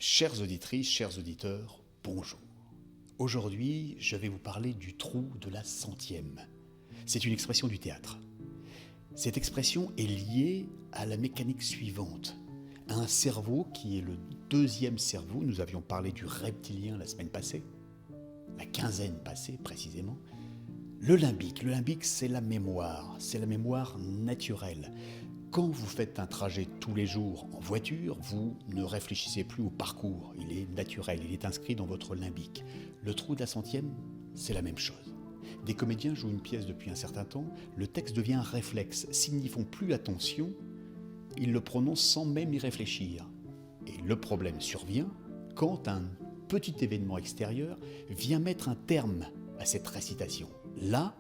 Chères auditrices, chers auditeurs, bonjour. Aujourd'hui, je vais vous parler du trou de la centième. C'est une expression du théâtre. Cette expression est liée à la mécanique suivante, à un cerveau qui est le deuxième cerveau. Nous avions parlé du reptilien la semaine passée, la quinzaine passée précisément. Le limbique, c'est la mémoire naturelle. Quand vous faites un trajet tous les jours en voiture, vous ne réfléchissez plus au parcours, il est naturel, il est inscrit dans votre limbique. Le trou de la centième, c'est la même chose. Des comédiens jouent une pièce depuis un certain temps, le texte devient un réflexe. S'ils n'y font plus attention, ils le prononcent sans même y réfléchir. Et le problème survient quand un petit événement extérieur vient mettre un terme à cette récitation. Là,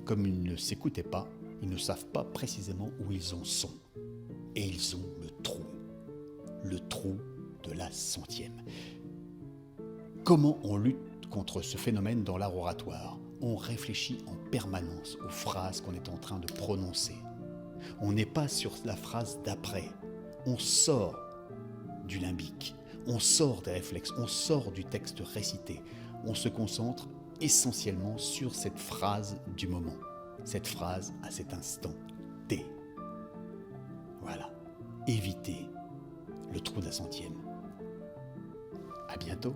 comme ils ne s'écoutaient pas, ils ne savent pas précisément où ils en sont. Et ils ont le trou de la centième. Comment on lutte contre ce phénomène dans l'art oratoire ? On réfléchit en permanence aux phrases qu'on est en train de prononcer. On n'est pas sur la phrase d'après. On sort du limbique, on sort des réflexes, on sort du texte récité. On se concentre essentiellement sur cette phrase du moment. Cette phrase à cet instant T. Voilà. Évitez le trou de la centième. À bientôt.